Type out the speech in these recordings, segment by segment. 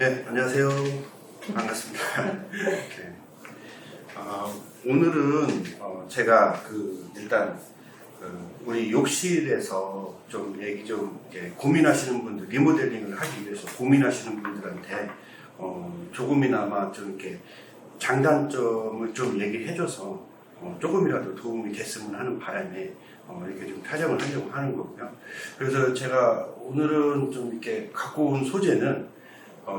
네, 안녕하세요. 반갑습니다. 네. 오늘은 제가 일단 우리 욕실에서 좀 얘기 좀 고민하시는 분들, 리모델링을 하기 위해서 고민하시는 분들한테 조금이나마 좀 이렇게 장단점을 좀 얘기해줘서 조금이라도 도움이 됐으면 하는 바람에 이렇게 좀 촬영을 하려고 하는 거고요. 그래서 제가 오늘은 좀 이렇게 갖고 온 소재는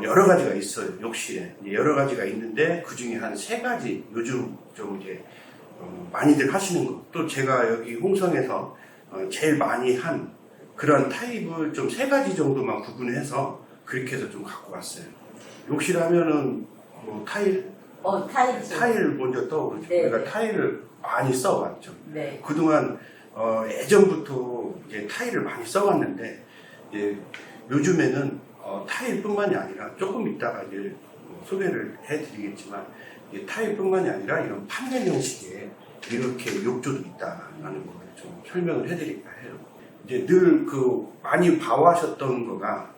여러 가지가 있어요. 욕실에 여러 가지가 있는데 그 중에 한 3가지 요즘 좀 이제 많이들 하시는 것, 또 제가 여기 홍성에서 제일 많이 한 그런 타입을 좀 3가지 정도만 구분해서 그렇게 해서 좀 갖고 왔어요. 욕실 하면은 타일 먼저 떠오르죠. 네, 그러니까 네. 타일을 많이 써왔죠. 네. 그동안 예전부터 이제 타일을 많이 써왔는데 요즘에는 타일뿐만이 아니라 조금 이따가 이제 소개를 해드리겠지만 타일뿐만이 아니라 이런 판넬 형식의 이렇게 욕조도 있다라는 걸 좀 설명을 해드릴까 해요. 이제 늘 많이 봐와셨던 거가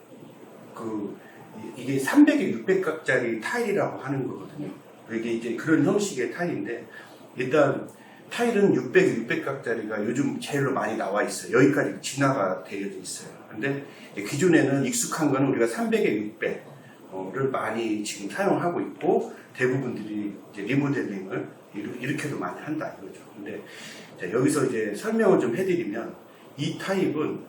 이게 300에 600각짜리 타일이라고 하는 거거든요. 이게 이제 그런 형식의 타일인데 일단 타일은 600에 600각짜리가 요즘 제일로 많이 나와 있어요. 여기까지 진화가 되어져 있어요. 근데 기존에는 익숙한 거는 우리가 300에 600를 많이 지금 사용하고 있고 대부분들이 이제 리모델링을 이렇게도 많이 한다 이거죠. 근데 여기서 이제 설명을 좀 해드리면 이 타입은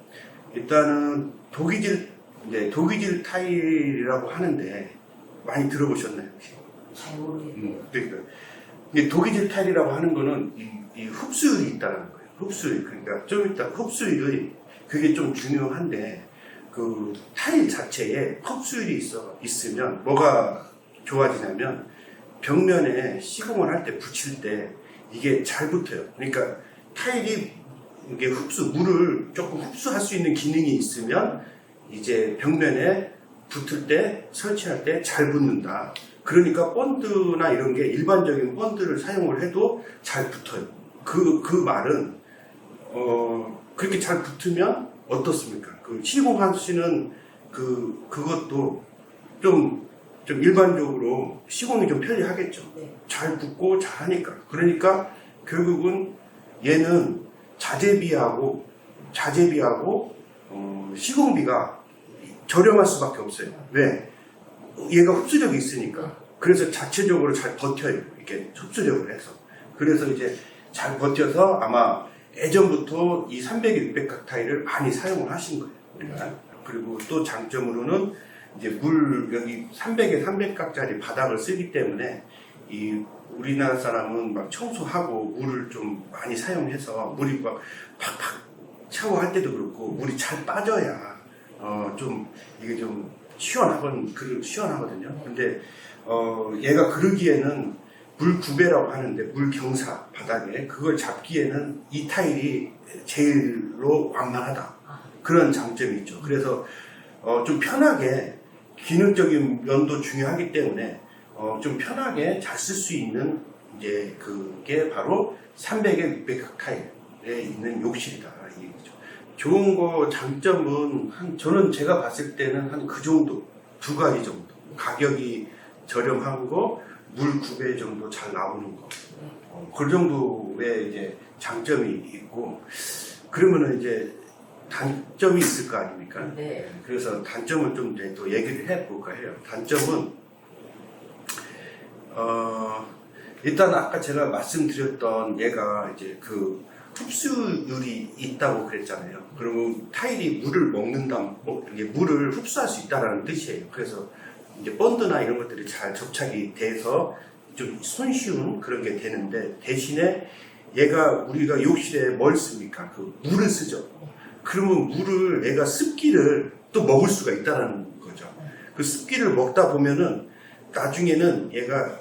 일단은 독이질 타일이라고 하는데 많이 들어보셨나요? 잘 모르겠네요. 그러니까 독이질 타일이라고 하는 거는 이 흡수율이 있다는 거예요. 흡수율. 그러니까 좀 이따 흡수율이 그게 좀 중요한데 그 타일 자체에 흡수율이 있으면 뭐가 좋아지냐면 벽면에 시공을 할 때 붙일 때 이게 잘 붙어요. 그러니까 타일이 이게 물을 조금 흡수할 수 있는 기능이 있으면 이제 벽면에 붙을 때 설치할 때 잘 붙는다. 그러니까 본드나 이런 게 일반적인 본드를 사용을 해도 잘 붙어요. 그 말은 그렇게 잘 붙으면 어떻습니까? 시공하시는 그것도 좀 일반적으로 시공이 좀 편리하겠죠. 네. 잘 붙고 잘 하니까. 그러니까 결국은 얘는 자재비하고 시공비가 저렴할 수밖에 없어요. 왜? 얘가 흡수력이 있으니까. 그래서 자체적으로 잘 버텨요. 이렇게 흡수력을 해서. 그래서 이제 잘 버텨서 아마 예전부터 이 300, 600각 타일을 많이 사용을 하신 거예요. 우리가. 그리고 또 장점으로는 이제 여기 300에 300각짜리 바닥을 쓰기 때문에 우리나라 사람은 막 청소하고 물을 좀 많이 사용해서 물이 막 팍팍 샤워할 때도 그렇고 물이 잘 빠져야 이게 좀 시원하거든요. 근데 얘가 그러기에는 물 구배라고 하는데 물 경사 바닥에 그걸 잡기에는 이 타일이 제일로 완만하다. 그런 장점이 있죠. 그래서 좀 편하게 기능적인 면도 중요하기 때문에 좀 편하게 잘 쓸 수 있는 이제 그게 바로 300에 600각 타일에 있는 욕실이다 이 얘기죠. 좋은 거 장점은 저는 제가 봤을 때는 한 그 정도 2가지 정도 가격이 저렴한 거, 물 9배 정도 잘 나오는 거, 그 정도의 이제 장점이 있고 그러면은 이제 단점이 있을 거 아닙니까? 네. 그래서 단점을 좀 또 얘기를 해볼까 해요. 단점은 일단 아까 제가 말씀드렸던 얘가 이제 흡수율이 있다고 그랬잖아요. 그러면 타일이 물을 먹는다, 물을 흡수할 수 있다라는 뜻이에요. 그래서 이제 본드나 이런 것들이 잘 접착이 돼서 좀 손쉬운 그런 게 되는데 대신에 우리가 욕실에 뭘 씁니까? 물을 쓰죠. 그러면 얘가 습기를 또 먹을 수가 있다라는 거죠. 그 습기를 먹다 보면은 나중에는 얘가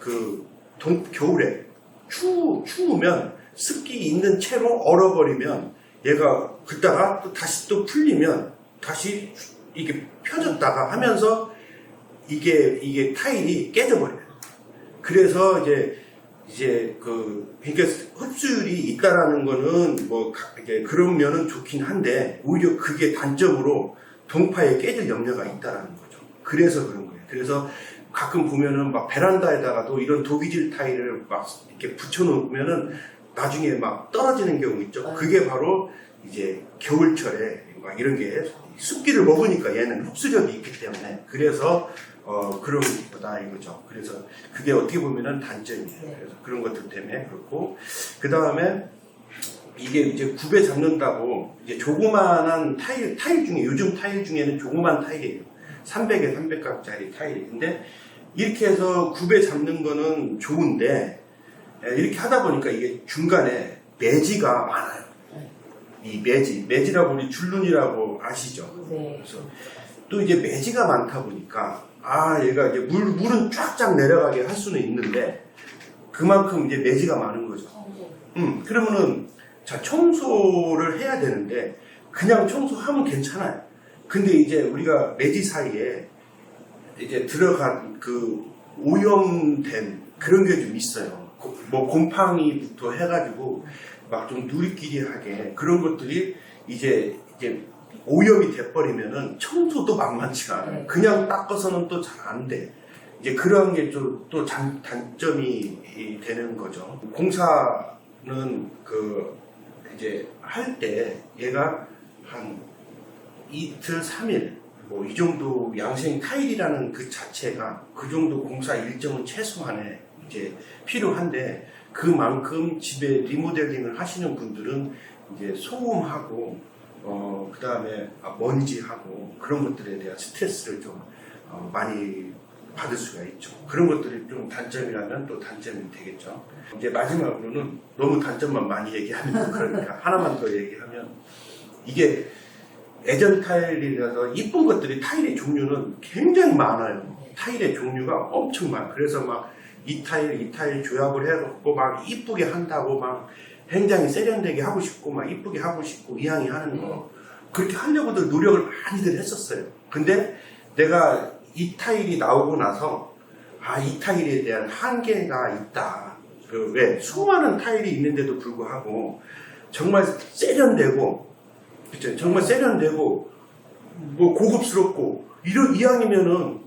겨울에 추우면 습기 있는 채로 얼어버리면 얘가 그다가 다시 풀리면 다시 이게 펴졌다가 하면서 이게 타일이 깨져버려요. 그래서 그러니까 흡수율이 있다라는 거는 이제 그런 면은 좋긴 한데 오히려 그게 단점으로 동파에 깨질 염려가 있다라는 거죠. 그래서 그런 거예요. 그래서 가끔 보면은 막 베란다에다가도 이런 도기질 타일을 막 이렇게 붙여놓으면은 나중에 막 떨어지는 경우 있죠. 그게 바로 이제 겨울철에 막 이런 게 습기를 먹으니까 얘는 흡수력이 있기 때문에 그래서 그런 거다 이거죠. 그래서 그게 어떻게 보면은 단점이에요. 그래서 그런 것들 때문에 그렇고 그 다음에 이게 이제 굽에 잡는다고 이제 조그만한 타일 중에 요즘 타일 중에는 조그만 타일이에요. 300에 300각짜리 타일이. 근데 이렇게 해서 굽에 잡는 거는 좋은데 이렇게 하다 보니까 이게 중간에 매지가 많아요. 이 매지라고 우리 줄눈이라고 아시죠? 네. 그래서 또 이제 매지가 많다 보니까 얘가 이제 물은 쫙쫙 내려가게 할 수는 있는데 그만큼 이제 매지가 많은 거죠. 그러면은 자 청소를 해야 되는데 그냥 청소하면 괜찮아요. 근데 이제 우리가 매지 사이에 이제 들어간 그 오염된 그런 게 좀 있어요. 뭐 곰팡이부터 해가지고 막 좀 누리끼리하게 그런 것들이 이제 오염이 돼버리면은 청소도 만만치가 않아요. 그냥 닦아서는 또 잘 안 돼. 이제 그런 게 좀 또 단점이 되는 거죠. 공사는 그 이제 할 때 얘가 한 이틀, 3일 뭐 이 정도 양생 타일이라는 그 자체가 그 정도 공사 일정은 최소한에 이제 필요한데 그만큼 집에 리모델링을 하시는 분들은 이제 소음하고 그 다음에 먼지하고 그런 것들에 대한 스트레스를 좀 많이 받을 수가 있죠. 그런 것들이 좀 단점이라면 또 단점이 되겠죠. 이제 마지막으로는 너무 단점만 많이 얘기하면 그러니까 하나만 더 얘기하면 이게 애전 타일이라서 이쁜 것들이 타일의 종류는 굉장히 많아요. 타일의 종류가 엄청 많아요. 그래서 막 이 타일 조합을 해갖고 막 이쁘게 한다고 막 굉장히 세련되게 하고 싶고 막 이쁘게 하고 싶고 이왕이 하는 거 그렇게 하려고들 노력을 많이들 했었어요. 근데 내가 이 타일이 나오고 나서 이 타일에 대한 한계가 있다. 왜 수많은 타일이 있는데도 불구하고 정말 세련되고 그쵸? 정말 세련되고 뭐 고급스럽고 이왕이면은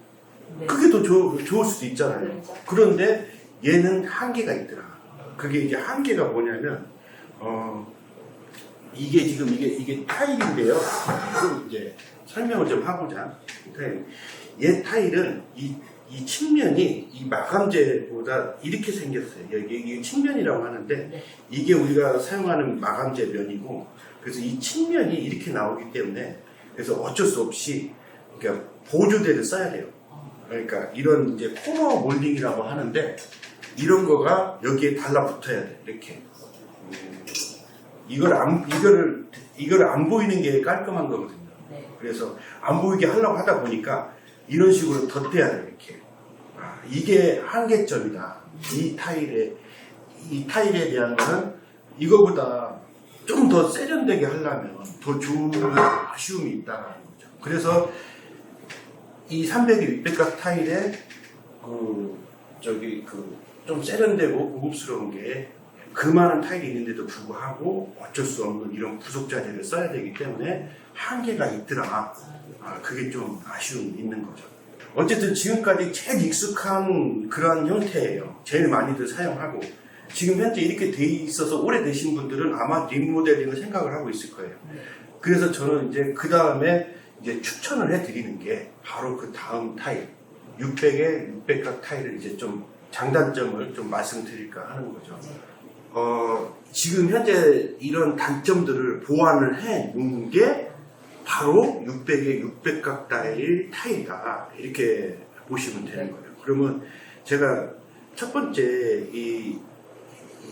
그게 더 좋을 수도 있잖아요. 그런데 얘는 한계가 있더라. 그게 이제 한계가 뭐냐면 이게 지금 이게 타일인데요. 좀 이제 설명을 좀 하고자. 얘 타일은 이 측면이 이 마감재보다 이렇게 생겼어요. 이게 측면이라고 하는데 이게 우리가 사용하는 마감재 면이고 그래서 이 측면이 이렇게 나오기 때문에 그래서 어쩔 수 없이 그러니까 보조대를 써야 돼요. 그러니까 이런 이제 코너 몰딩이라고 하는데 이런 거가 여기에 달라붙어야 돼. 이렇게 이걸 안 보이는 게 깔끔한 거거든요. 그래서 안 보이게 하려고 하다 보니까 이런 식으로 덧대야 돼. 이렇게 이게 한계점이다. 이 타일에 대한 거는 이거보다 좀 더 세련되게 하려면 더 좋은 아쉬움이 있다는 거죠. 그래서 이 300의 600각 타일에 좀 세련되고 고급스러운 게 그 많은 타일이 있는데도 불구하고 어쩔 수 없는 이런 부속자재를 써야 되기 때문에 한계가 있더라. 그게 좀 아쉬움이 있는 거죠. 어쨌든 지금까지 제일 익숙한 그런 형태예요. 제일 많이들 사용하고 지금 현재 이렇게 돼 있어서 오래되신 분들은 아마 리모델링을 생각을 하고 있을 거예요. 그래서 저는 이제 그 다음에 이제 추천을 해드리는 게 바로 그 다음 타일 600에 600각 타일을 이제 좀 장단점을 좀 말씀드릴까 하는 거죠. 지금 현재 이런 단점들을 보완을 해 놓은 게 바로 600에 600각 타일이다. 이렇게 보시면 되는 거예요. 그러면 제가 첫 번째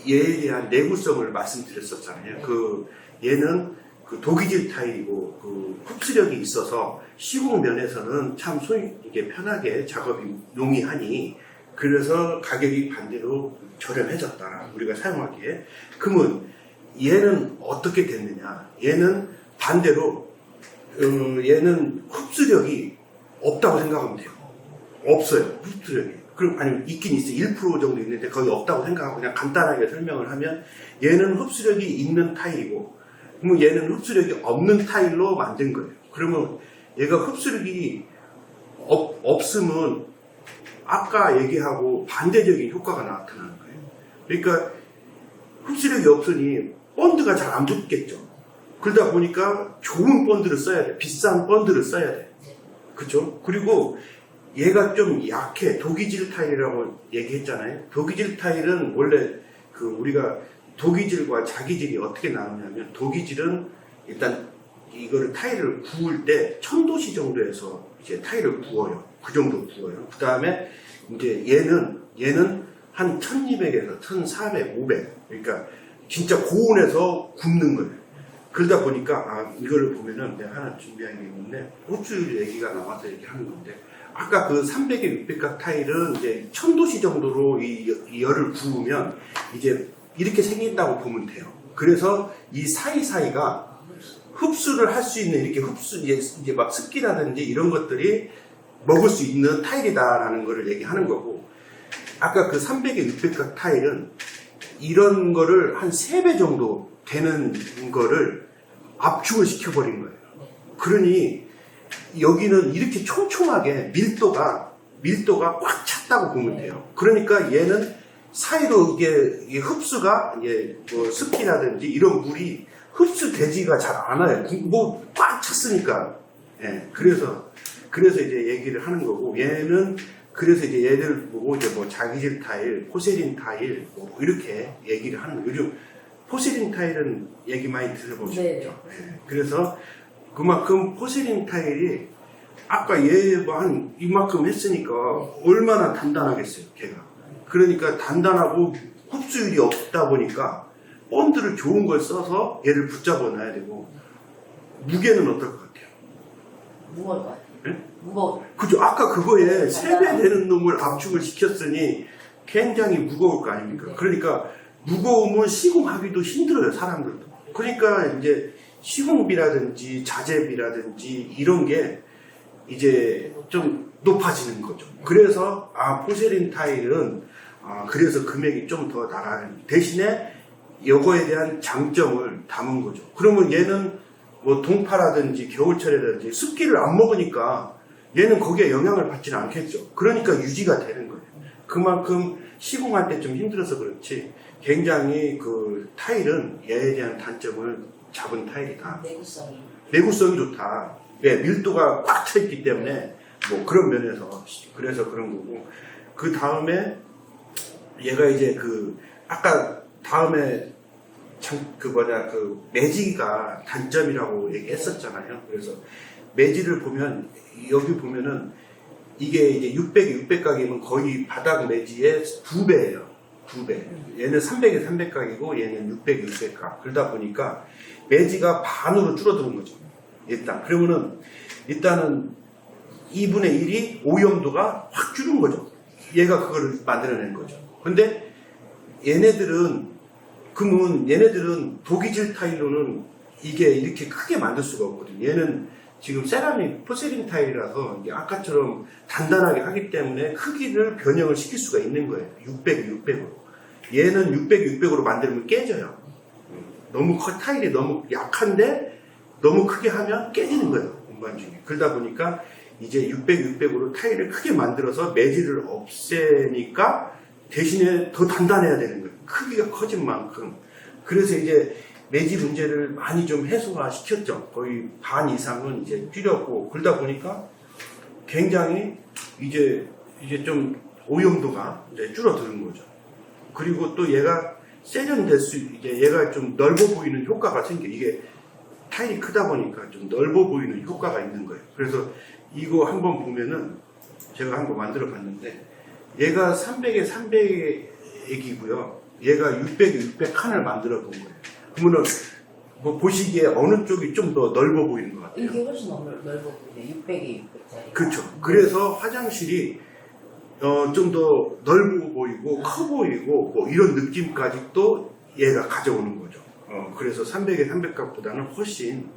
얘에 대한 내구성을 말씀드렸었잖아요. 얘는 그 도기질 타일이고 그 흡수력이 있어서 시공 면에서는 참 이게 편하게 작업이 용이하니 그래서 가격이 반대로 저렴해졌다. 우리가 사용하기에. 그러면 얘는 어떻게 됐느냐? 얘는 반대로 얘는 흡수력이 없다고 생각하면 돼요. 없어요. 흡수력이. 그럼 아니면 있긴 있어요. 1% 정도 있는데 거의 없다고 생각하고 그냥 간단하게 설명을 하면 얘는 흡수력이 있는 타일이고 그러면 얘는 흡수력이 없는 타일로 만든 거예요. 그러면 얘가 흡수력이 없으면 아까 얘기하고 반대적인 효과가 나타나는 거예요. 그러니까 흡수력이 없으니 본드가 잘 안 붙겠죠. 그러다 보니까 좋은 본드를 써야 돼. 비싼 본드를 써야 돼. 그죠? 그리고 얘가 좀 약해. 도기질 타일이라고 얘기했잖아요. 도기질 타일은 원래 우리가 도기질과 자기질이 어떻게 나오냐면, 도기질은 일단 이거를 타일을 구울 때 1000도씨 정도에서 이제 타일을 구워요. 그 정도 구워요. 그 다음에 이제 얘는 한 1200에서 1400, 500. 그러니까 진짜 고온에서 굽는 거예요. 그러다 보니까 이거를 보면은 내가 하나 준비한 게 있는데, 흡수율 얘기가 나와서 얘기하는 건데, 아까 그 300에 600각 타일은 이제 1000도씨 정도로 이 열을 구우면 이제 이렇게 생긴다고 보면 돼요. 그래서 이 사이사이가 흡수를 할 수 있는, 이렇게 이제 막 습기라든지 이런 것들이 먹을 수 있는 타일이다라는 거를 얘기하는 거고, 아까 그 300에 600각 타일은 이런 거를 한 3배 정도 되는 거를 압축을 시켜버린 거예요. 그러니 여기는 이렇게 촘촘하게 밀도가 꽉 찼다고 보면 돼요. 그러니까 얘는 사이로 이게 흡수가 이제 뭐 습기라든지 이런 물이 흡수되지가 잘 않아요. 뭐 꽉 찼으니까. 예. 그래서 이제 얘기를 하는 거고, 얘는 그래서 이제 얘들 보고 이제 뭐 자기질 타일, 포세린 타일 뭐 이렇게 얘기를 하는 거예요. 요즘 포세린 타일은 얘기 많이 들어보셨죠? 네. 예. 그래서 그만큼 포세린 타일이 아까 얘 뭐 한 이만큼 했으니까 얼마나 단단하겠어요, 걔가. 그러니까 단단하고 흡수율이 없다 보니까 본드를 좋은 걸 써서 얘를 붙잡아 놔야 되고, 무게는 어떨 것 같아요? 무거울 것 같아요. 네? 무거워. 그죠? 아까 그거에 3배 되는 놈을 압축을 시켰으니 굉장히 무거울 거 아닙니까? 그러니까 무거우면 시공하기도 힘들어요, 사람들도. 그러니까 이제 시공비라든지 자재비라든지 이런 게 이제 좀 높아지는 거죠. 그래서 포세린 타일은 그래서 금액이 좀 더 나가는, 대신에 이거에 대한 장점을 담은 거죠. 그러면 얘는 뭐 동파라든지 겨울철이라든지 습기를 안 먹으니까 얘는 거기에 영향을 받지는 않겠죠. 그러니까 유지가 되는 거예요. 그만큼 시공할 때 좀 힘들어서 그렇지 굉장히 그 타일은 얘에 대한 단점을 잡은 타일이다. 내구성이 좋다. 예, 밀도가 꽉 차 있기 때문에 뭐 그런 면에서 그래서 그런 거고, 그 다음에 얘가 이제 아까 다음에 매지가 단점이라고 얘기했었잖아요. 그래서 매지를 보면 여기 보면은 이게 이제 600각이면 거의 바닥 매지의 2배예요. 2배. 얘는 300에 300각이고 얘는 600, 600각. 그러다 보니까 매지가 반으로 줄어드는 거죠. 그러면은 일단은 2분의 1이 오염도가 확 줄은 거죠. 얘가 그거를 만들어낸 거죠. 근데 얘네들은 도기질 타일로는 이게 이렇게 크게 만들 수가 없거든요. 얘는 지금 세라믹 포세린 타일이라서 이게 아까처럼 단단하게 하기 때문에 크기를 변형을 시킬 수가 있는 거예요. 600으로. 얘는 600으로 만들면 깨져요. 타일이 너무 약한데 너무 크게 하면 깨지는 거예요. 운반중에. 그러다 보니까 이제 600으로 타일을 크게 만들어서 매질을 없애니까 대신에 더 단단해야 되는 거예요. 크기가 커진 만큼. 그래서 이제 매질 문제를 많이 좀 해소화 시켰죠. 거의 반 이상은 이제 줄였고, 그러다 보니까 굉장히 이제 좀 오염도가 이제 줄어드는 거죠. 그리고 또 얘가 이제 얘가 좀 넓어 보이는 효과가 이게 타일이 크다 보니까 좀 넓어 보이는 효과가 있는 거예요. 그래서 이거 한번 보면은 제가 한번 만들어 봤는데, 얘가 300에 300이고요. 얘가 600에 600 칸을 만들어 본 거예요. 그러면은 뭐 보시기에 어느 쪽이 좀 더 넓어 보이는 것 같아요? 이게 훨씬 넓어 보이네. 600이 600짜리. 그렇죠. 그래서 화장실이 좀 더 넓어 보이고 커 보이고 뭐 이런 느낌까지 또 얘가 가져오는 거죠. 그래서 300에 300값보다는 훨씬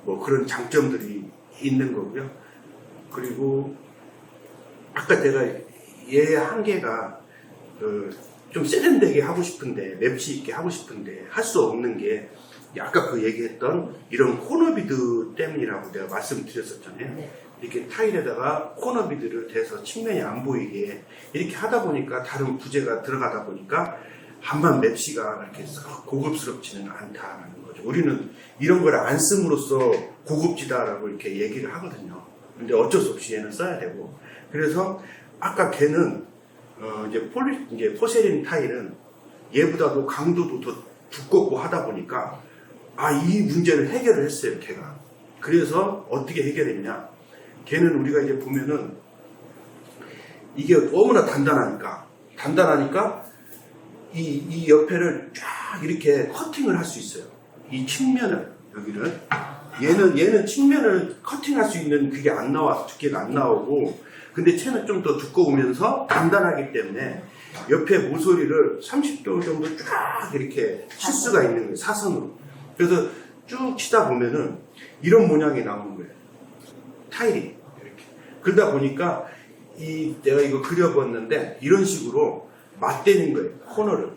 뭐 그런 장점들이 있는 거고요. 그리고 아까 내가 얘 한계가 좀 세련되게 하고 싶은데, 맵시 있게 하고 싶은데 할 수 없는 게, 아까 그 얘기했던 이런 코너비드 때문이라고 내가 말씀드렸었잖아요. 네. 이렇게 타일에다가 코너비드를 대서 측면이 안 보이게 이렇게 하다 보니까 다른 부재가 들어가다 보니까 한반 맵시가 이렇게 고급스럽지는 않다는 거죠. 우리는 이런 걸 안 씀으로써 고급지다라고 이렇게 얘기를 하거든요. 근데 어쩔 수 없이 얘는 써야 되고. 그래서 아까 걔는 이제 포세린 타일은 얘보다도 강도도 더 두껍고 하다 보니까 이 문제를 해결을 했어요, 걔가. 그래서 어떻게 해결했냐? 걔는 우리가 이제 보면은 이게 너무나 단단하니까 이 옆에를 쫙 이렇게 커팅을 할 수 있어요. 이 측면을, 여기를. 얘는 측면을 커팅할 수 있는 그게 안 나와, 두께가 안 나오고, 근데 쟤는 좀 더 두꺼우면서 단단하기 때문에 옆에 모서리를 30도 정도 쫙 이렇게 칠 수가 있는 거예요, 사선으로. 그래서 쭉 치다 보면은 이런 모양이 나오는 거예요. 타일이. 이렇게. 그러다 보니까 내가 이거 그려봤는데 이런 식으로 맞대는 거예요, 코너를.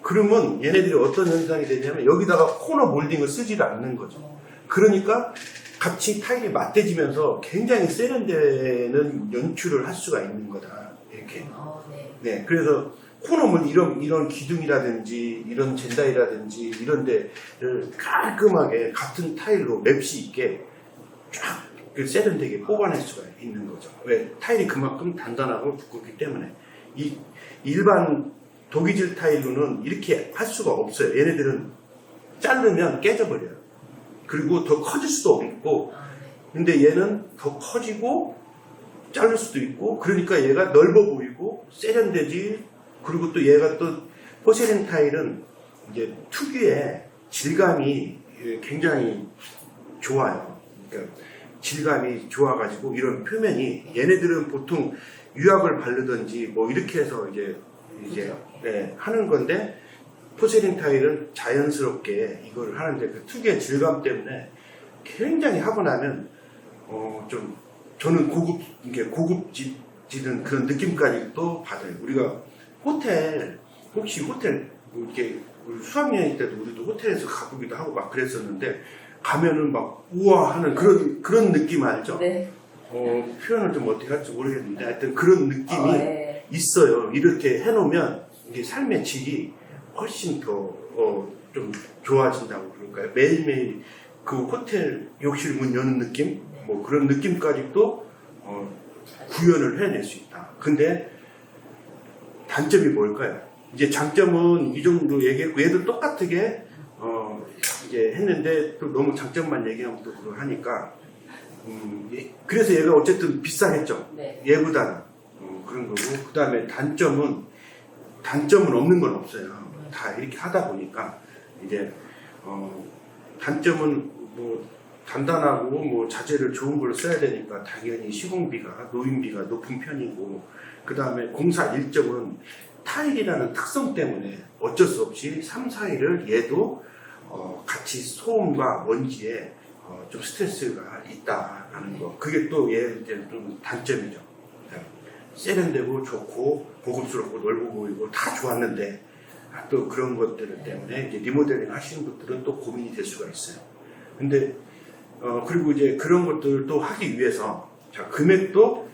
그러면 얘네들이 어떤 현상이 되냐면 여기다가 코너 몰딩을 쓰지를 않는 거죠. 그러니까 같이 타일이 맞대지면서 굉장히 세련되는 연출을 할 수가 있는 거다. 이렇게. 네. 네. 그래서 코너 이런 기둥이라든지 이런 젠다이라든지 이런 데를 깔끔하게 같은 타일로 맵시 있게 쫙 세련되게 뽑아낼 수가 있는 거죠. 왜? 타일이 그만큼 단단하고 두껍기 때문에. 이 일반 도기질 타일로는 이렇게 할 수가 없어요. 얘네들은 자르면 깨져버려요. 그리고 더 커질 수도 없고, 근데 얘는 더 커지고 자를 수도 있고, 그러니까 얘가 넓어 보이고 세련되지. 그리고 또 얘가 또 포세린 타일은 이제 특유의 질감이 굉장히 좋아요. 그러니까 질감이 좋아가지고 이런 표면이 얘네들은 보통 유약을 바르든지 뭐 이렇게 해서 이제 네, 하는 건데 포세린 타일은 자연스럽게 이걸 하는데 그 특유의 질감 때문에 굉장히 하고 나면 좀 저는 고급지는 그런 느낌까지 또 받아요. 우리가 혹시 호텔 이렇게 수학여행 때도 우리도 호텔에서 가보기도 하고 막 그랬었는데 가면은 막 우와 하는 그런 느낌 알죠? 네. 표현을 좀 어떻게 할지 모르겠는데 하여튼 그런 느낌이 네. 있어요. 이렇게 해놓으면 이게 삶의 질이 훨씬 더 좀 좋아진다고 그럴까요? 매일매일 그 호텔 욕실 문 여는 느낌? 뭐 그런 느낌까지도 구현을 해낼 수 있다. 근데 단점이 뭘까요? 이제 장점은 이 정도 얘기했고 얘도 똑같게 이제 했는데 또 너무 장점만 얘기하면 또 그걸 하니까 그래서 얘가 어쨌든 비싸겠죠. 네. 얘보다는 그런 거고 그 다음에 단점은 없는 건 없어요. 다 이렇게 하다 보니까 이제 단점은 뭐 단단하고 뭐 자재를 좋은 걸 써야 되니까 당연히 시공비가 노인비가 높은 편이고 그 다음에 공사 일정은 타일이라는 특성 때문에 어쩔 수 없이 3, 4일을 얘도 같이 소음과 먼지에 좀 스트레스가 있다라는 거. 그게 또 얘 이제 좀 단점이죠. 세련되고 좋고 고급스럽고 넓어 보이고 다 좋았는데 또 그런 것들 때문에 이제 리모델링 하시는 분들은 또 고민이 될 수가 있어요. 근데 그리고 이제 그런 것들도 하기 위해서 자 금액도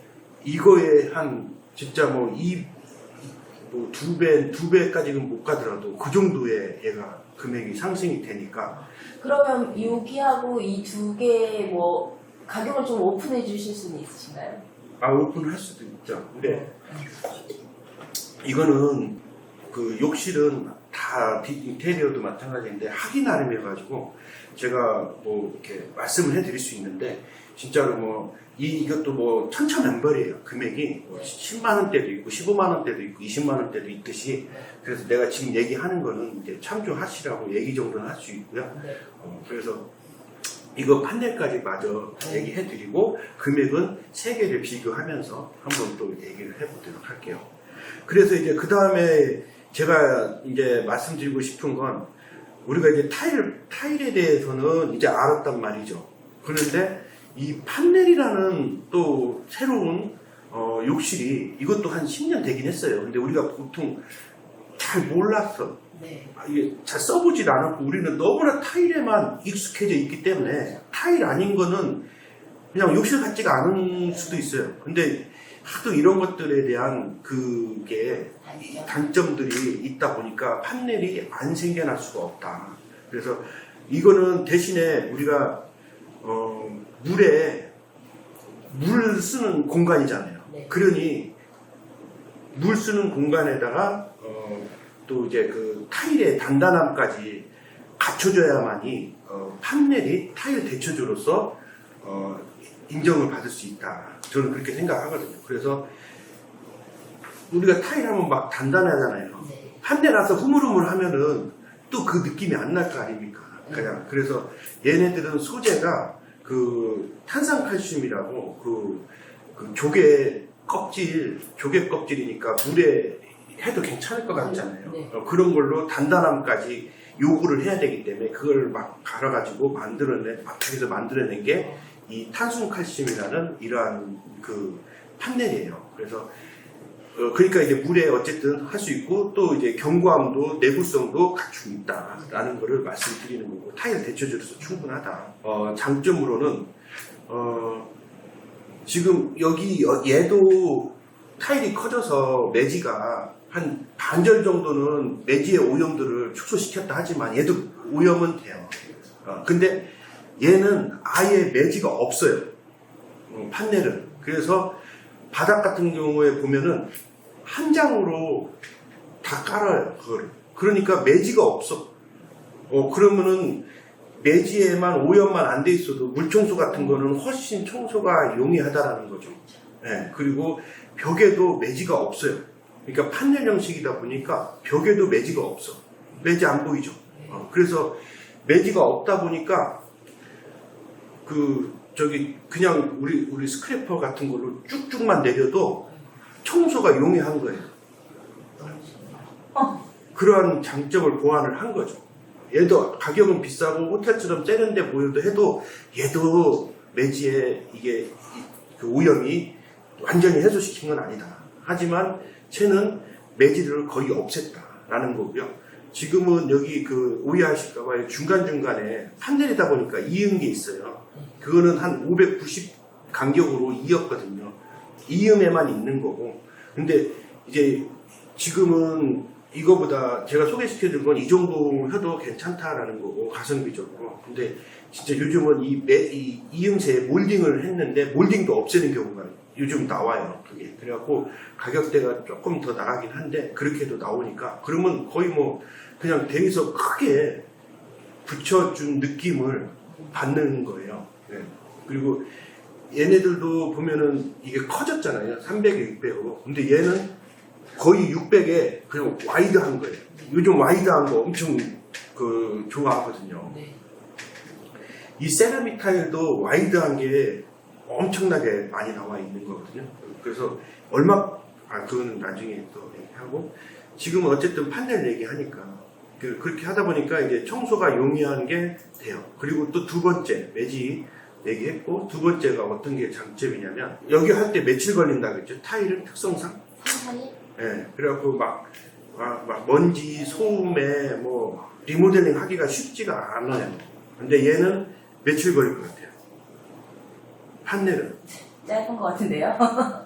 이거에 한 진짜 뭐 두 배까지는 못 가더라도 그 정도의 얘가 금액이 상승이 되니까. 그러면 여기하고 이 두 개 뭐 가격을 좀 오픈해 주실 수는 있으신가요? 오픈할 수도 있죠. 근데 이거는 그 욕실은 다 인테리어도 마찬가지인데 하기 나름이어가지고 제가 뭐 이렇게 말씀을 해드릴 수 있는데 진짜로 뭐 이것도 뭐 천차만별이에요. 금액이 뭐 10만 원대도 있고 15만 원대도 있고 20만 원대도 있듯이 그래서 내가 지금 얘기하는 거는 이제 참조하시라고 얘기 정도는 할 수 있고요. 그래서 이거 판넬까지 마저 얘기해드리고 금액은 세 개를 비교하면서 한번 또 얘기를 해보도록 할게요. 그래서 이제 그 다음에 제가 이제 말씀드리고 싶은 건 우리가 이제 타일에 대해서는 이제 알았단 말이죠. 그런데 이 판넬이라는 또 새로운 욕실이 이것도 한 10년 되긴 했어요. 근데 우리가 보통 잘 몰랐어. 네. 이게 잘 써보질 않았고 우리는 너무나 타일에만 익숙해져 있기 때문에 타일 아닌 거는 그냥 욕실 같지가 않을 수도 있어요. 근데 하도 이런 것들에 대한 그게 단점들이 있다 보니까 판넬이 안 생겨날 수가 없다. 그래서 이거는 대신에 우리가 물 쓰는 공간이잖아요. 네. 그러니 물 쓰는 공간에다가 또 이제 그 타일의 단단함까지 갖춰줘야만이 판넬이 타일 대처조로서 인정을 받을 수 있다. 저는 그렇게 생각하거든요. 그래서 우리가 타일 하면 막 단단하잖아요. 네. 판넬 나서 흐물흐물 하면은 또 그 느낌이 안 날 거 아닙니까? 그냥 그래서 얘네들은 소재가 그 탄산칼슘이라고 그 조개 껍질이니까 물에 해도 괜찮을 것 같잖아요. 네. 그런 걸로 단단함까지 요구를 해야 되기 때문에 그걸 막 갈아가지고 바닥에서 만들어낸 게 이 탄순칼슘이라는 이러한 그 판넬이에요. 그래서 그러니까 이제 물에 어쨌든 할 수 있고 또 이제 견고함도 내구성도 갖추고 있다라는 거를 말씀드리는 거고 타일 대처조로서 충분하다. 장점으로는 지금 여기 얘도 타일이 커져서 매지가 한 반절 정도는 매지의 오염들을 축소시켰다 하지만 얘도 오염은 돼요. 근데 얘는 아예 매지가 없어요. 판넬은. 그래서 바닥 같은 경우에 보면은 한 장으로 다 깔아요. 그걸. 그러니까 매지가 없어. 그러면은 매지에만 오염만 안 돼 있어도 물청소 같은 거는 훨씬 청소가 용이하다라는 거죠. 네, 그리고 벽에도 매지가 없어요. 그러니까 판넬 형식이다 보니까 벽에도 매지가 없어. 매지 안 보이죠. 그래서 매지가 없다 보니까 그냥 우리 스크래퍼 같은 걸로 쭉쭉만 내려도 청소가 용이한 거예요. 그러한 장점을 보완을 한 거죠. 얘도 가격은 비싸고 호텔처럼 세련돼 보여도 해도 얘도 매지에 이게 그 오염이 완전히 해소시킨 건 아니다. 하지만 쟤는 매지를 거의 없앴다라는 거고요. 지금은 여기 그 오해하실까봐 중간중간에 판넬이다 보니까 이은 게 있어요. 그거는 한 590 간격으로 이었거든요. 이음에만 있는 거고. 근데 이제 지금은 이거보다 제가 소개시켜준 건 이 정도 해도 괜찮다라는 거고 가성비 좋고. 근데 진짜 요즘은 이 이음새에 몰딩을 했는데 몰딩도 없애는 경우가 요즘 나와요. 그게. 그래갖고 가격대가 조금 더 나가긴 한데 그렇게도 나오니까 그러면 거의 뭐 그냥 대리석 크게 붙여준 느낌을 받는 거예요. 네. 그리고 얘네들도 보면은 이게 커졌잖아요. 300에 600으로. 근데 얘는 거의 600에 그냥 와이드한 거예요. 요즘 와이드한 거 엄청 좋아하거든요. 네. 이 세라믹 타일도 와이드한 게 엄청나게 많이 나와 있는 거거든요. 그래서 그거는 나중에 또 얘기하고 지금은 어쨌든 판넬 얘기하니까 그렇게 하다 보니까 이제 청소가 용이한 게 돼요. 그리고 또 두 번째 매지 얘기했고 두 번째가 어떤 게 장점이냐면 여기 할 때 며칠 걸린다 그랬죠. 타일은 특성상. 3, 4일? 네, 그래갖고 막 먼지, 소음에 뭐 리모델링 하기가 쉽지가 않아요. 근데 얘는 며칠 걸릴 것 같아요. 판넬은 짧은 것 같은데요?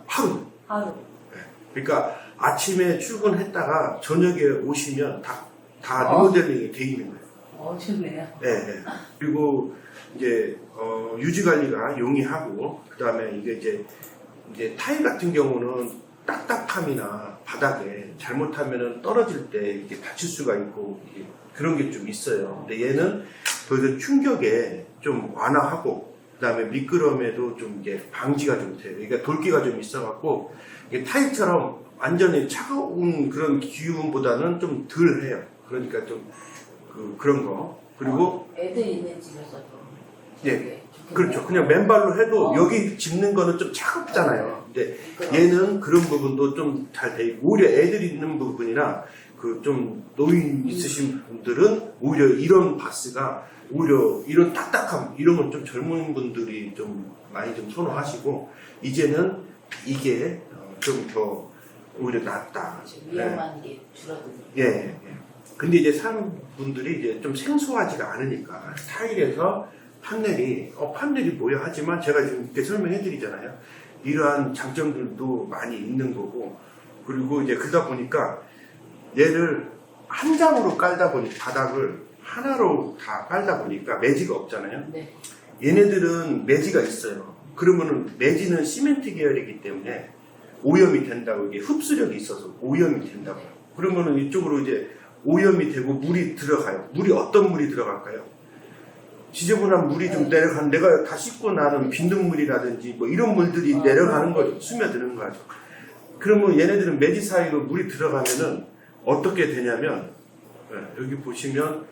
하루. 하루. 네. 그러니까 아침에 출근했다가 저녁에 오시면 다 리모델링이 돼 있는 거예요. 좋네요. 네, 네. 그리고 이제 유지 관리가 용이하고 그다음에 이게 이제 타일 같은 경우는 딱딱함이나 바닥에 잘못하면은 떨어질 때 이렇게 다칠 수가 있고 그런 게 좀 있어요. 근데 얘는 더 이상 충격에 좀 완화하고 그다음에 미끄럼에도 좀 이게 방지가 좀 돼요. 그러니까 돌기가 좀 있어갖고 이게 타일처럼 완전히 차가운 그런 기운보다는 좀 덜 해요. 그러니까 좀 그런 거. 그리고 애들 있는 집에서도. 예, 그렇죠. 그냥 맨발로 해도 여기 짚는 거는 좀 차갑잖아요. 근데 얘는 그런 부분도 좀 잘 돼 있고 오히려 애들 있는 부분이나 그 좀 노인 있으신 분들은 오히려 이런 바스가 오히려 이런 딱딱함 이런 건 좀 젊은 분들이 좀 많이 좀 선호하시고 이제는 이게 좀 더 오히려 낫다. 위험한 게 줄어드는. 예. 근데 이제 사는 분들이 이제 좀 생소하지가 않으니까 타일에서 판넬이 뭐야 하지만 제가 지금 이렇게 설명해 드리잖아요. 이러한 장점들도 많이 있는 거고, 그리고 이제 그러다 보니까 얘를 한 장으로 깔다 보니 바닥을 하나로 다 깔다 보니까 매지가 없잖아요. 네. 얘네들은 매지가 있어요. 그러면은 매지는 시멘트 계열이기 때문에 오염이 된다고, 이게 흡수력이 있어서 오염이 된다고요. 그러면은 이쪽으로 이제 오염이 되고 물이 들어가요. 어떤 물이 들어갈까요? 지저분한 물이 좀 내려가는, 내가 다 씻고 나는 빈둥물이라든지 뭐 이런 물들이 내려가는 거, 스며드는 거죠. 그러면 얘네들은 매지 사이로 물이 들어가면은 어떻게 되냐면, 여기 보시면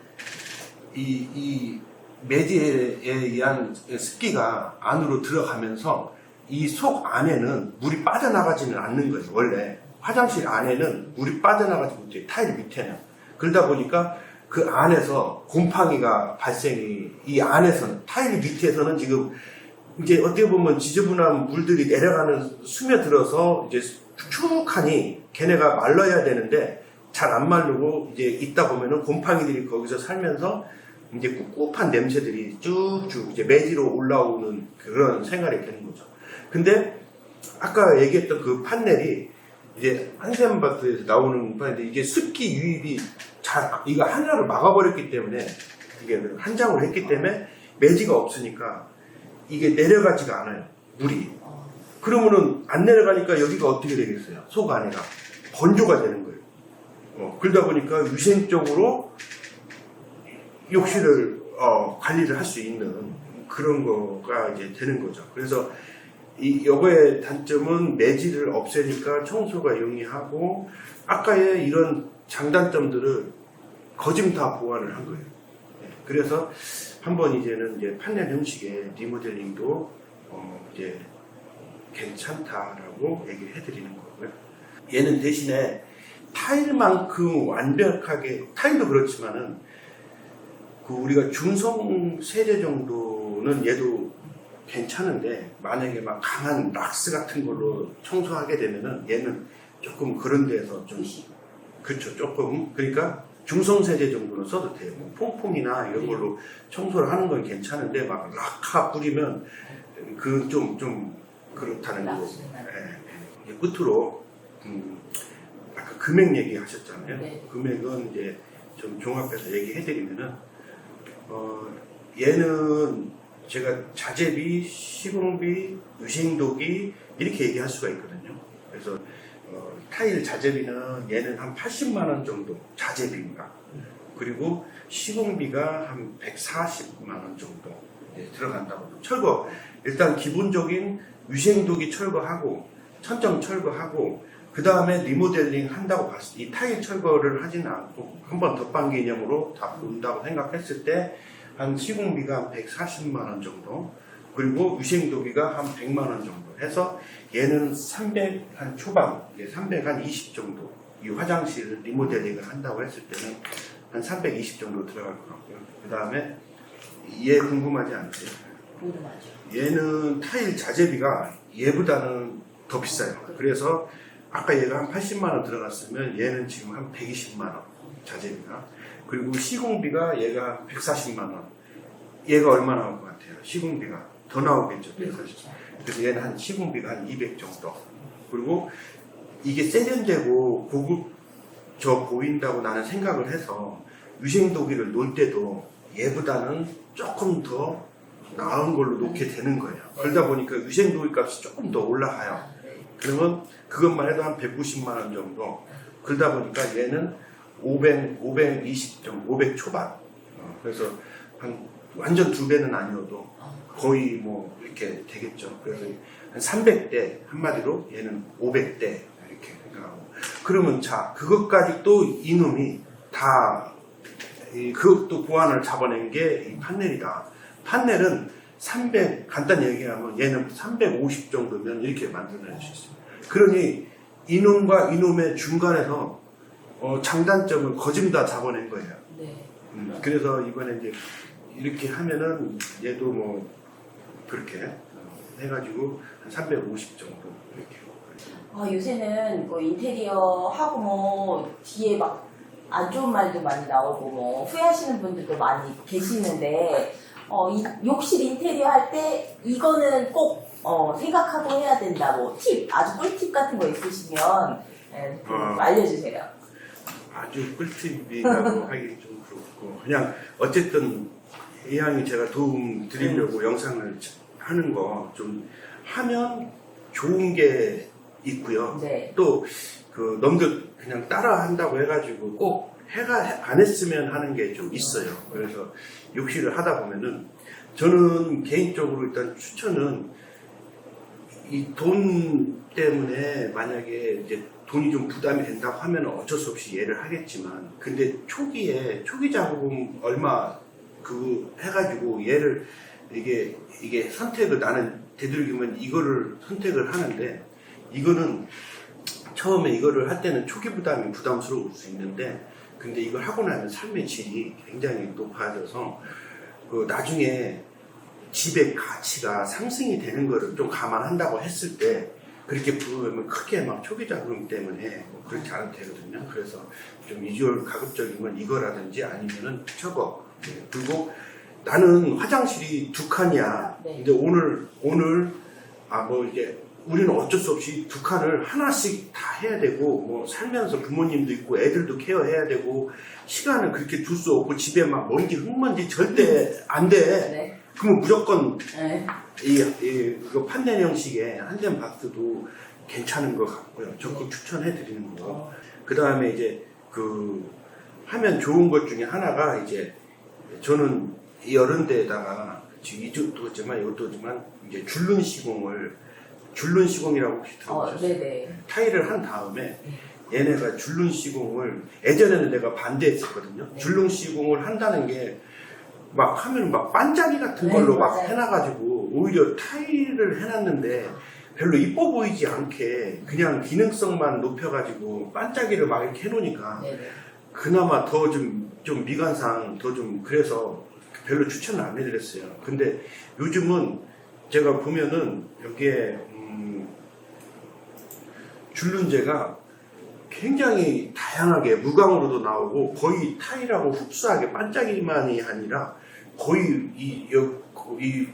이 매지에 의한 습기가 안으로 들어가면서 이 속 안에는 물이 빠져나가지는 않는 거예요. 원래 화장실 안에는 물이 빠져나가지 못해요. 타일 밑에는. 그러다 보니까 그 안에서 곰팡이가 이 안에서는, 타일 밑에서는 지금 이제 어떻게 보면 지저분한 물들이 내려가는, 스며들어서 이제 축축하니 걔네가 말라야 되는데 잘 안 마르고 이제 있다 보면은 곰팡이들이 거기서 살면서 이제 꿉꿉한 냄새들이 쭉쭉 이제 매지로 올라오는 그런 생활이 되는 거죠. 근데 아까 얘기했던 그 판넬이 이제 한샘마트에서 나오는 판넬인데, 이게 습기 유입이 이거 하나를 막아버렸기 때문에, 이게 한 장으로 했기 때문에 매지가 없으니까 이게 내려가지가 않아요, 물이. 그러면은 안 내려가니까 여기가 어떻게 되겠어요? 속 안에가 건조가 되는 거예요. 그러다 보니까 위생적으로 욕실을 관리를 할 수 있는 그런 거가 이제 되는 거죠. 그래서 요거의 단점은 매지를 없애니까 청소가 용이하고, 아까의 이런 장단점들을 거짐 다 보완을 한 거예요. 그래서 한번 이제는 이제 판넬 형식의 리모델링도 이제 괜찮다라고 얘기를 해드리는 거고요. 얘는 대신에 타일만큼 완벽하게, 타일도 그렇지만은 그 우리가 중성 세제 정도는 얘도 괜찮은데, 만약에 막 강한 락스 같은 걸로 청소하게 되면은 얘는 조금 그런 데서 좀, 그렇죠, 조금. 그러니까 중성 세제 정도는 써도 돼요. 뭐 퐁퐁이나 이런 걸로 청소를 하는 건 괜찮은데, 막 락하 뿌리면 그 좀 그렇다는 거고. 이제 끝으로 아까 금액 얘기하셨잖아요. 네. 금액은 이제 좀 종합해서 얘기해드리면은, 얘는 제가 자재비, 시공비, 유생도기 이렇게 얘기할 수가 있거든요. 그래서 타일 자재비는 얘는 한 80만 원 정도 자재비입니다. 그리고 시공비가 한 140만 원 정도 들어간다고. 철거, 일단 기본적인 유생도기 철거하고 천정 철거하고, 그 다음에 리모델링 한다고 봤을 때, 이 타일 철거를 하지는 않고 한번 덧방 개념으로 다 본다고 생각했을 때 한 시공비가 한 140만 원 정도, 그리고 유생도기가 한 100만 원 정도 해서 얘는 300 한 초반, 300 한 20 정도, 이 화장실 리모델링을 한다고 했을 때는 한 320 정도 들어갈 것 같고요. 그 다음에 얘 궁금하지 않으세요? 궁금하죠. 얘는 타일 자재비가 얘보다는 더 비싸요. 그래서 아까 얘가 한 80만 원 들어갔으면 얘는 지금 한 120만 원 자재비가. 그리고 시공비가 얘가 140만 원. 얘가 얼마 나올 것 같아요? 시공비가 더 나오겠죠. 140. 그래서 얘는 한 시공비가 한 200 정도. 그리고 이게 세련되고 고급져 보인다고 나는 생각을 해서 유생도기를 놓을 때도 얘보다는 조금 더 나은 걸로 놓게 되는 거예요. 그러다 보니까 유생도기 값이 조금 더 올라가요. 그러면 그것만 해도 한 190만 원 정도. 그러다 보니까 얘는 520 정도, 500 초반. 그래서 한 완전 2배는 아니어도 거의 뭐 이렇게 되겠죠. 그래서 한 300대, 한마디로 얘는 500대 이렇게 생각하고. 그러면 자, 그것까지 또 이놈이 다 그것도 보완을 잡아낸 게 이 판넬이다. 판넬은 300, 간단히 얘기하면 얘는 350 정도면 이렇게 만들어낼 수 있어요. 그러니 이놈과 이놈의 중간에서 장단점을 거짐 다 잡아낸 거예요. 네. 그래서 이번에 이제 이렇게 하면은 얘도 뭐 그렇게 해가지고 한 350 정도 이렇게. 요새는 뭐 인테리어 하고 뭐 뒤에 막 안 좋은 말도 많이 나오고 뭐 후회하시는 분들도 많이 계시는데 이 욕실 인테리어 할 때 이거는 꼭 생각하고 해야 된다. 뭐 팁, 아주 꿀팁 같은 거 있으시면 좀 알려주세요. 아주 꿀팁이라고 하기 좀 그렇고 그냥 어쨌든 이왕이 제가 도움 드리려고 영상을 하는 거 좀 하면 좋은 게 있고요. 네. 또 그 넘겨 그냥 따라 한다고 해가지고 꼭 안 했으면 하는 게 좀 있어요. 그래서 욕실을 하다 보면은 저는 개인적으로 일단 추천은 이 돈 때문에 만약에 이제 돈이 좀 부담이 된다고 하면 어쩔 수 없이 얘를 하겠지만 근데 초기 자금 얼마 그 해가지고 얘를 이게 선택을 나는 되도록이면 이거를 선택을 하는데 이거는 처음에 이거를 할 때는 초기 부담이 부담스러울 수 있는데 근데 이걸 하고 나면 삶의 질이 굉장히 높아져서 그 나중에 집의 가치가 상승이 되는 거를 좀 감안한다고 했을 때 그렇게 부으면 크게 막 초기 자금 때문에 뭐 그렇지 않아도 되거든요. 그래서 좀 비주얼 가급적이면 이거라든지 아니면은 저거. 네. 그리고 나는 화장실이 2칸이야. 네. 근데 오늘 뭐 이제 우리는 어쩔 수 없이 2칸을 하나씩 다 해야 되고 뭐 살면서 부모님도 있고 애들도 케어해야 되고 시간을 그렇게 둘 수 없고 집에 막 먼지 흙먼지 절대 안 돼. 네. 그러면 무조건 네. 이거 판넬 형식의 한덴 바스도 괜찮은 것 같고요. 적극 추천해 드리는 거. 그 다음에 이제 그 하면 좋은 것 중에 하나가 이제 저는 여러 데에다가 지금 이쪽도지만 이것도지만 이제 줄눈 시공이라고 혹시 들어보셨어요? 네네. 타일을 한 다음에 얘네가 줄눈 시공을 예전에는 내가 반대했었거든요. 네. 줄눈 시공을 한다는 게 막 하면 막 반짝이 같은 네, 걸로 막 맞아요. 해놔가지고 오히려 타일을 해놨는데 별로 이뻐 보이지 않게 그냥 기능성만 높여가지고 반짝이를 막 이렇게 해놓으니까 네네. 그나마 더 좀 미관상 더 좀 그래서 별로 추천을 안 해드렸어요. 근데 요즘은 제가 보면은 여기에 줄눈재가 굉장히 다양하게 무광으로도 나오고 거의 타일하고 흡사하게 반짝이만이 아니라 거의 이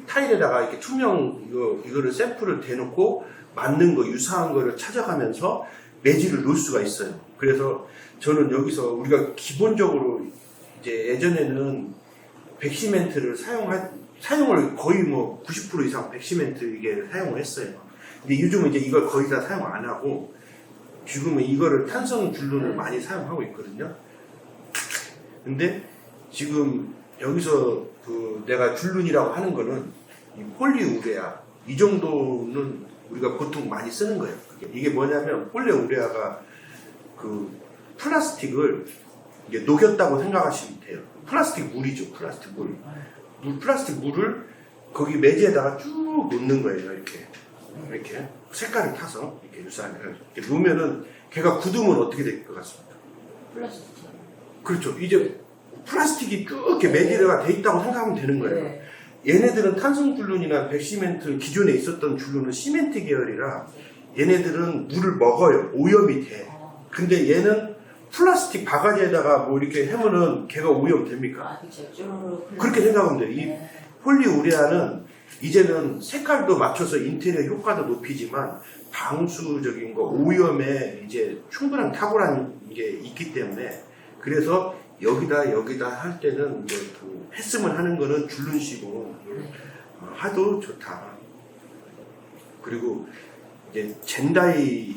타일에다가 이렇게 투명 이거를 샘플을 대놓고 맞는 거 유사한 거를 찾아가면서 매질을 놓을 수가 있어요. 그래서 저는 여기서 우리가 기본적으로 이제 예전에는 백시멘트를 사용을 거의 뭐 90% 이상 백시멘트 이게 사용을 했어요. 근데 요즘은 이제 이걸 거의 다 사용 안 하고 지금은 이거를 탄성 줄눈을 많이 사용하고 있거든요. 근데 지금 여기서 그 내가 줄눈이라고 하는 거는 이 폴리우레아 이 정도는 우리가 보통 많이 쓰는 거예요. 이게 뭐냐면 폴리우레아가 그 플라스틱을 이게 녹였다고 생각하시면 돼요. 플라스틱 물이죠. 플라스틱 물을 거기 매지에다가 쭉 놓는 거예요. 이렇게 색깔을 타서 이렇게 유사하게 이렇게 놓으면은 걔가 굳으면 어떻게 될 것 같습니까? 플라스틱. 그렇죠. 이제 플라스틱이 쭉 이렇게 매질가 돼 있다고 생각하면 되는 거예요. 네. 얘네들은 탄성 줄눈이나 백시멘트 기존에 있었던 줄눈은 시멘트 계열이라 얘네들은 물을 먹어요. 오염이 돼. 근데 얘는 플라스틱 바가지에다가 뭐 이렇게 하면은 걔가 오염됩니까? 그렇죠. 쭈루루. 그렇게 생각하면 돼요. 이 네. 폴리우레아는 이제는 색깔도 맞춰서 인테리어 효과도 높이지만 방수적인 거, 오염에 이제 충분한 탁월한 게 있기 때문에 그래서 여기다 할 때는 이제 그 했으면 하는 거는 줄눈시고 하도 좋다. 그리고 이제 젠다이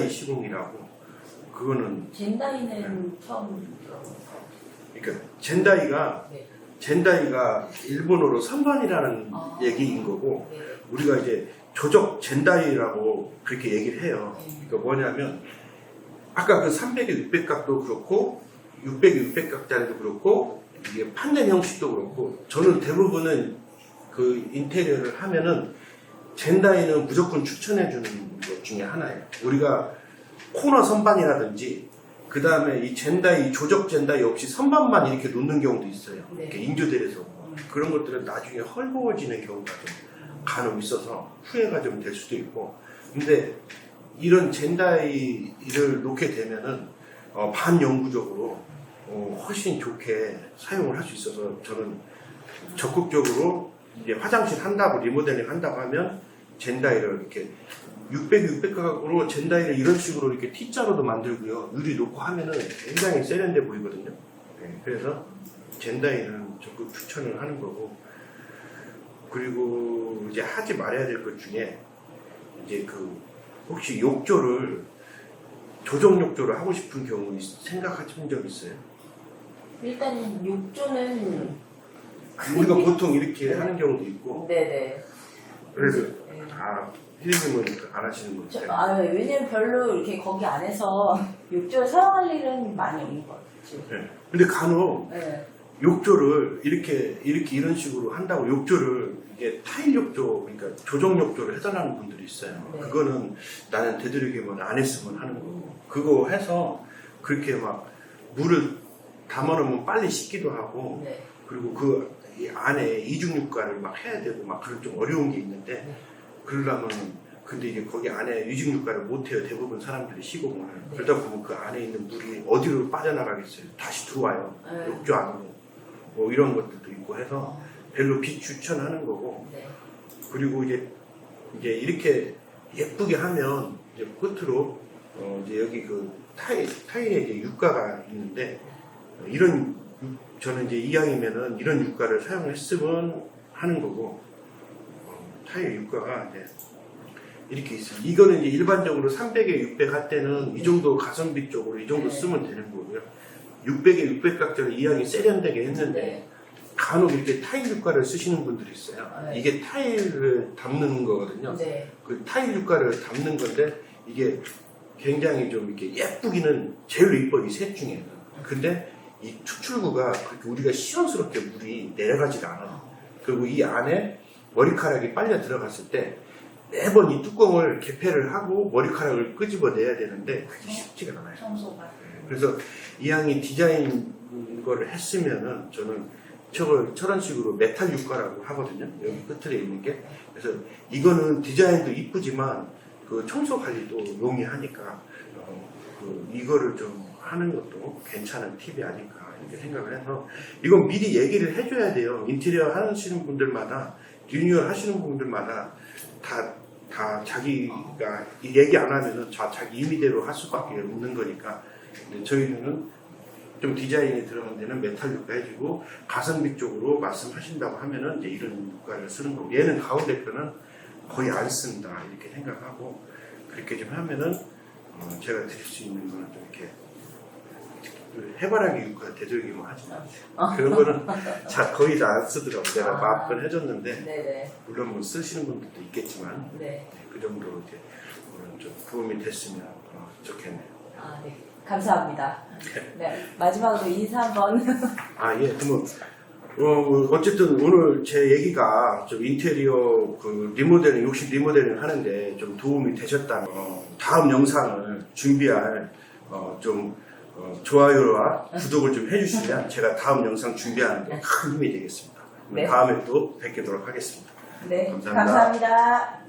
시공이라고 그거는 젠다이는 처음 그러니까 젠다이가 일본어로 선반이라는 얘기인 거고 네. 우리가 이제 조적 젠다이라고 그렇게 얘기를 해요. 그러니까 뭐냐면 아까 그 300에 600각도 그렇고 600에 600각짜리도 그렇고 이게 판넬 형식도 그렇고 저는 대부분은 그 인테리어를 하면은 젠다이는 무조건 추천해 주는 것 중에 하나예요. 우리가 코너 선반이라든지 그 다음에 이 젠다이, 조적 젠다이 없이 선반만 이렇게 놓는 경우도 있어요. 네. 이렇게 인조대에서 그런 것들은 나중에 헐거워지는 경우가 좀 간혹 있어서 후회가 좀 될 수도 있고 근데 이런 젠다이를 놓게 되면은 반영구적으로 훨씬 좋게 사용을 할 수 있어서 저는 적극적으로 이제 화장실 한다고 리모델링 한다고 하면 젠다이를 이렇게 600각으로 젠다이를 이런 식으로 이렇게 T자로도 만들고요. 유리 놓고 하면은 굉장히 세련돼 보이거든요. 네, 그래서 젠다이는 적극 추천을 하는 거고, 그리고 이제 하지 말아야 될 것 중에 이제 혹시 욕조를 조정 욕조를 하고 싶은 경우 생각하신 적 있어요? 일단 욕조는 우리가 보통 이렇게 하는 경우도 있고, 네네. 그래서 네. 피디님은 안 하시는 거예요? 왜냐면 별로 이렇게 거기 안에서 욕조를 사용할 일은 많이 없는 것 같아요. 네. 근데 간혹 네. 욕조를 이렇게 이런 식으로 한다고 욕조를 이게 타일 욕조, 그러니까 조정 욕조를 해달라는 분들이 있어요. 네. 그거는 나는 되도록이면 안 했으면 하는 거고, 그거 해서 그렇게 막 물을 담아놓으면 빨리 식기도 하고, 네. 그리고 이 안에 이중육가를 막 해야 되고 막 그런 좀 어려운 게 있는데, 네. 그러려면 근데 이제 거기 안에 이중육가를 못 해요. 대부분 사람들이 시공을. 네. 그러다 보면 그 안에 있는 물이 어디로 빠져나가겠어요? 다시 들어와요. 네. 욕조 안으로. 뭐 이런 것들도 있고 해서 별로 비추천하는 거고, 네. 그리고 이제 이렇게 예쁘게 하면 이제 끝으로 이제 여기 타일에 이제 육가가 있는데, 저는 이제 이왕이면은 이런 육가를 사용했으면 하는 거고, 타일 육가가 이제 이렇게 있어요. 이거는 이제 일반적으로 300에 600 할 때는 이 정도 가성비 쪽으로 이 정도 쓰면 되는 거고요. 600에 600각짜리 이왕이 세련되게 했는데, 네. 간혹 이렇게 타일 육가를 쓰시는 분들이 있어요. 네. 이게 타일을 담는 거거든요. 네. 그 타일 육가를 담는 건데, 이게 굉장히 좀 이렇게 예쁘기는 제일 이뻐, 이 셋 중에. 근데 이 추출구가 그렇게 우리가 시원스럽게 물이 내려가지가 않아요. 그리고 이 안에 머리카락이 빨려 들어갔을 때 매번 이 뚜껑을 개폐를 하고 머리카락을 끄집어내야 되는데 그게 쉽지가 않아요. 청소가. 그래서 이왕이 디자인 거를 했으면은 저는 저런 식으로 메탈 육가라고 하거든요. 여기 끝에 있는 게. 그래서 이거는 디자인도 이쁘지만 그 청소 관리도 용이하니까 이거를 좀 하는 것도 괜찮은 팁이 아닐까 이렇게 생각을 해서, 이건 미리 얘기를 해줘야 돼요. 인테리어 하시는 분들마다, 리뉴얼 하시는 분들마다 다 자기가 얘기 안 하면은 자기 임의대로 할 수밖에 없는 거니까. 근데 저희는 좀 디자인이 들어간 데는 메탈 육가 해주고, 가성비 쪽으로 말씀하신다고 하면은 이제 이런 육가를 쓰는 거고, 얘는 가운데 거는 거의 안 쓴다 이렇게 생각하고, 그렇게 좀 하면은 제가 드릴 수 있는 거는 좀 이렇게 해바라기 육가 되도록이면 하지만 그런 거는 거의 다 안 쓰더라고. 내가 마음껏 해줬는데, 네네. 물론 뭐 쓰시는 분들도 있겠지만, 네. 그 정도로 이제 좀 도움이 됐으면 좋겠네요. 네. 감사합니다. 네. 마지막으로 인사 한번. 예. 그러면 어쨌든 오늘 제 얘기가 좀 인테리어 리모델링, 욕실 리모델링 하는데 좀 도움이 되셨다면, 다음 영상을 준비할 좋아요와 구독을 좀 해주시면 제가 다음 영상 준비하는 데 큰 힘이 되겠습니다. 네. 다음에 또 뵙도록 하겠습니다. 네. 감사합니다. 감사합니다.